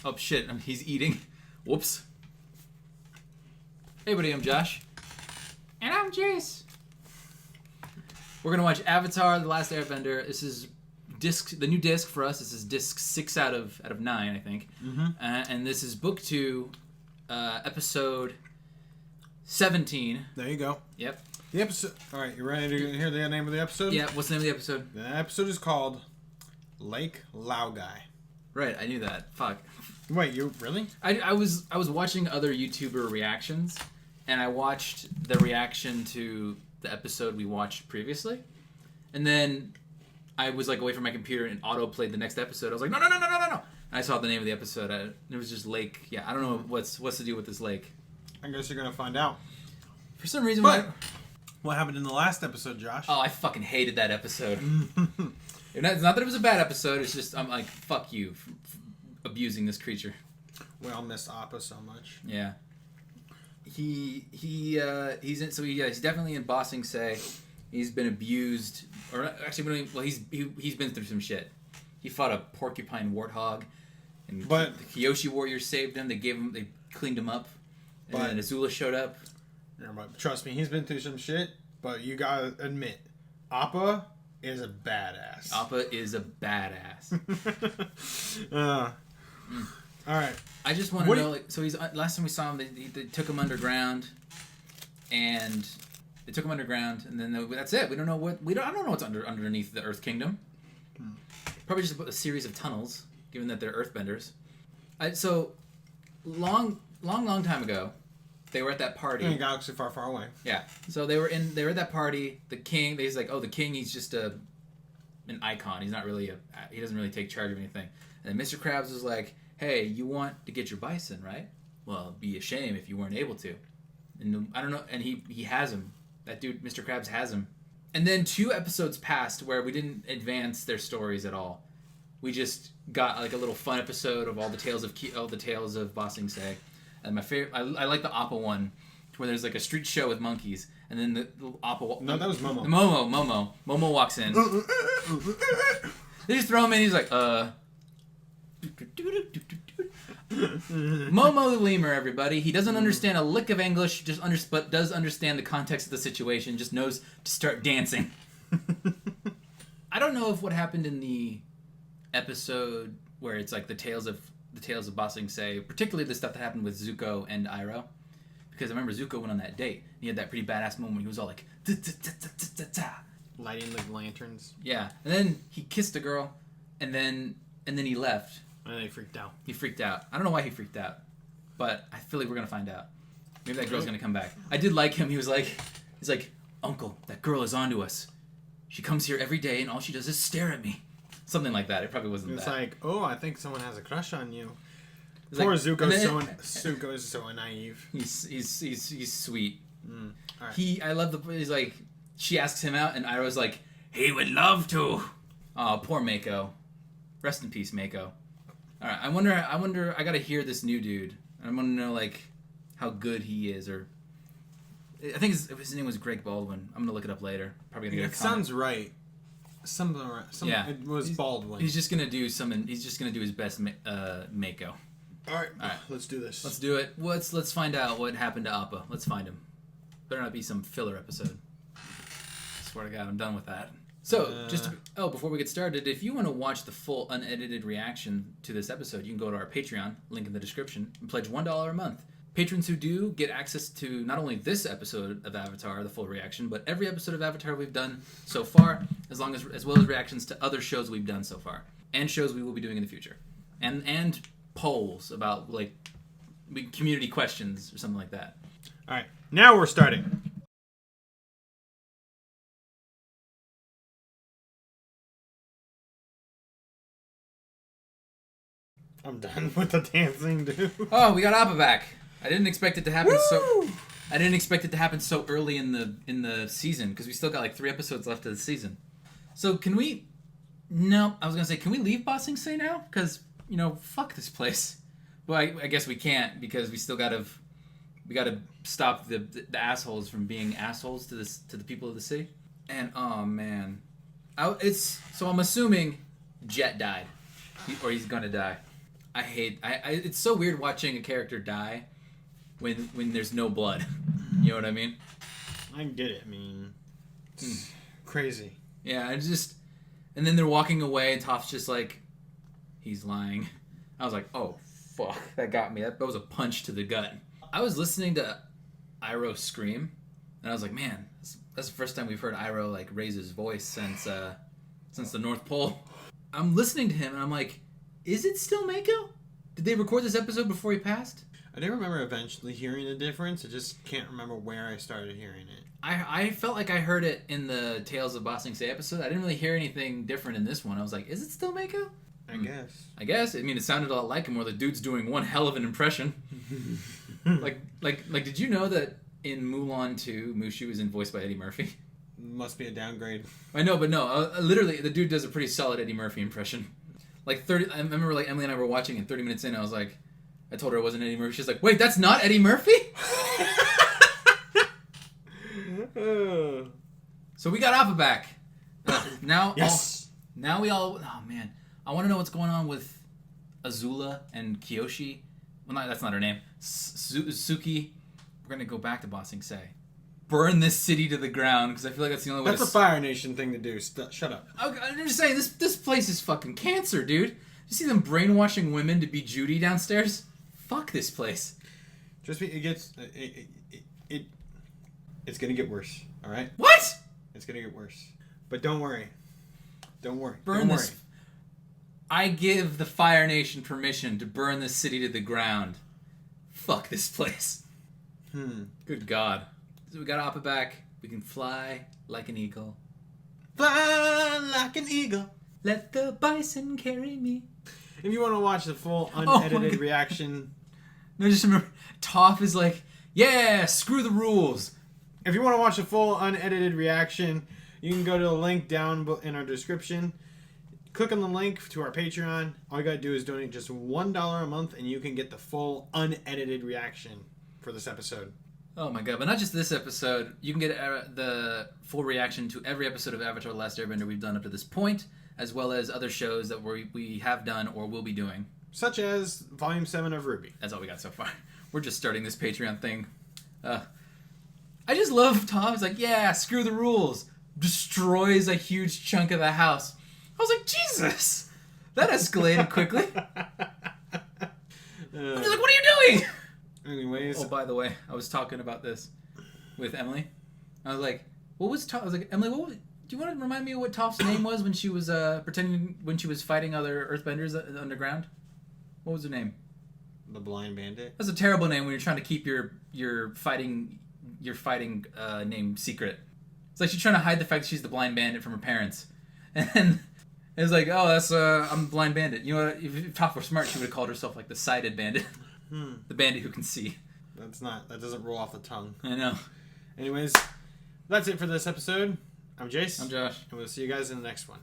Oh shit, he's eating. Whoops. Hey buddy, I'm Josh. And I'm Jace. We're gonna watch Avatar: The Last Airbender. This is the new disc for us. This is disc 6 out of 9, I think. Mm-hmm. And this is book 2, episode 17. There you go. Yep. The episode. All right, you ready to hear the name of the episode? Yeah. What's the name of the episode? The episode is called Lake Laogai. Right, I knew that. Fuck. Wait, you really? I was watching other YouTuber reactions, and I watched the reaction to the episode we watched previously, and then I was like away from my computer and auto played the next episode. I was like, no. And I saw the name of the episode. It was just Lake. Yeah, I don't know what's to do with this lake. I guess you're gonna find out. For some reason, what happened in the last episode, Josh? Oh, I fucking hated that episode. It's not that it was a bad episode. It's just I'm like, fuck you for abusing this creature. We all missed Appa so much. Yeah. He's definitely in Ba Sing Se. He's been abused, or actually, he's been through some shit. He fought a porcupine warthog, and the Kyoshi warriors saved him. They cleaned him up, and then Azula showed up. Yeah, but trust me, he's been through some shit. But you gotta admit, Appa is a badass. Appa is a badass. All right. I just want to know, so he's last time we saw him, they took him underground, and then that's it. We don't know what I don't know what's underneath the Earth Kingdom. Probably just a series of tunnels, given that they're Earthbenders. So long time ago, they were at that party in a galaxy far, far away. Yeah. So they were at that party. The king, he's like, the king, he's just an icon. He's not really he doesn't really take charge of anything. And then Mr. Krabs was like, hey, you want to get your bison, right? Well, it'd be a shame if you weren't able to. And I don't know, and he has him. That dude, Mr. Krabs, has him. And then 2 episodes passed where we didn't advance their stories at all. We just got like a little fun episode of all the tales of Ba Sing Se. And my favorite, I like the Appa one, where there's like a street show with monkeys, and then the Appa. No, that was Momo. Momo walks in. They just throw him in. He's like, Momo the lemur, everybody. He doesn't understand a lick of English, but does understand the context of the situation. Just knows to start dancing. I don't know if what happened in the episode where it's like the tales of Ba Sing Se, particularly the stuff that happened with Zuko and Iroh, because I remember Zuko went on that date. He had that pretty badass moment. He was all like, lighting the lanterns. Yeah, and then he kissed a girl, and then he left. And then he freaked out. He freaked out. I don't know why he freaked out, but I feel like we're gonna find out. Maybe that girl's gonna come back. I did like him. He's like, Uncle, that girl is onto us. She comes here every day, and all she does is stare at me. Something like that. It probably wasn't that. It's like, I think someone has a crush on you. Poor like, Zuko is so naive. He's sweet. All right. He's like, she asks him out, and Iroh's like, he would love to. Oh, poor Mako. Rest in peace, Mako. All right, I wonder. I gotta hear this new dude. I want to know like how good he is, or I think his name was Greg Baldwin. I'm gonna look it up later. Probably gonna get a comment. Sounds right. Yeah. It was Baldwin. He's just gonna do his best, Mako. All right, let's do this. Let's do it. Let's find out what happened to Appa. Let's find him. Better not be some filler episode. I swear to God, I'm done with that. So, before we get started, if you want to watch the full unedited reaction to this episode, you can go to our Patreon, link in the description, and pledge $1 a month. Patrons who do get access to not only this episode of Avatar, the full reaction, but every episode of Avatar we've done so far, as well as reactions to other shows we've done so far, and shows we will be doing in the future, and polls about like community questions or something like that. All right, now we're starting. I'm done with the dancing, dude. Oh, we got Appa back. I didn't expect it to happen so early in the season, because we still got like 3 episodes left of the season. So can we? No, I was gonna say, can we leave Ba Sing Se now? Because fuck this place. Well, I guess we can't, because we still gotta stop the assholes from being assholes to the people of the city. And oh man, so I'm assuming Jet died, or he's gonna die. I hate. It's so weird watching a character die when there's no blood. You know what I mean? I get it. I mean, it's crazy. Yeah, and then they're walking away, and Toph's just like, he's lying. I was like, oh fuck, that got me. That was a punch to the gut. I was listening to Iroh scream, and I was like, man, that's the first time we've heard Iroh like raise his voice since the North Pole. I'm listening to him, and I'm like, is it still Mako? Did they record this episode before he passed? I do remember eventually hearing the difference. I just can't remember where I started hearing it. I felt like I heard it in the Tales of Ba Sing Se episode. I didn't really hear anything different in this one. I was like, is it still Mako? I guess. I mean, it sounded a lot like him, where the dude's doing one hell of an impression. like, did you know that in Mulan 2, Mushu is voiced by Eddie Murphy? Must be a downgrade. I know, but no. Literally, the dude does a pretty solid Eddie Murphy impression. Like 30. I remember like Emily and I were watching, and 30 minutes in, I was like, I told her it wasn't Eddie Murphy. She's like, wait, that's not Eddie Murphy? So we got Appa back. Now, yes. Now we all. Oh man, I want to know what's going on with Azula and Kyoshi. Well, that's not her name. Suki. We're gonna go back to Ba Sing Se. Burn this city to the ground, because I feel like that's the only way. That's a Fire Nation thing to do. Shut up. I'm just saying, this place is fucking cancer, dude. You see them brainwashing women to be Judy downstairs? Fuck this place. Just it gets it's gonna get worse. All right. What? It's gonna get worse. But don't worry. Burn this. I give the Fire Nation permission to burn this city to the ground. Fuck this place. Good God. So we got Appa back. We can fly like an eagle. Fly like an eagle. Let the bison carry me. If you want to watch the full unedited reaction... No, just remember, Toph is like, yeah, screw the rules. If you want to watch the full unedited reaction, you can go to the link down in our description. Click on the link to our Patreon. All you got to do is donate just $1 a month, and you can get the full unedited reaction for this episode. Oh my god, but not just this episode. You can get the full reaction to every episode of Avatar The Last Airbender we've done up to this point, as well as other shows that we have done or will be doing. Such as Volume 7 of RWBY. That's all we got so far. We're just starting this Patreon thing. I just love Tom. He's like, yeah, screw the rules. Destroys a huge chunk of the house. I was like, Jesus! That escalated quickly. I was like, what are you doing? Anyways. Oh, by the way, I was talking about this with Emily. I was like, what was Toph? I was like, Emily, do you want to remind me of what Toph's name was when she was when she was fighting other Earthbenders underground? What was her name? The Blind Bandit. That's a terrible name when you're trying to keep your fighting name secret. It's like she's trying to hide the fact that she's the Blind Bandit from her parents, and it's like, oh, that's I'm the Blind Bandit. You know what? If Toph were smart, she would have called herself like the Sighted Bandit. The bandit who can see. That doesn't roll off the tongue. I know. Anyways, that's it for this episode. I'm Jace. I'm Josh. And we'll see you guys in the next one.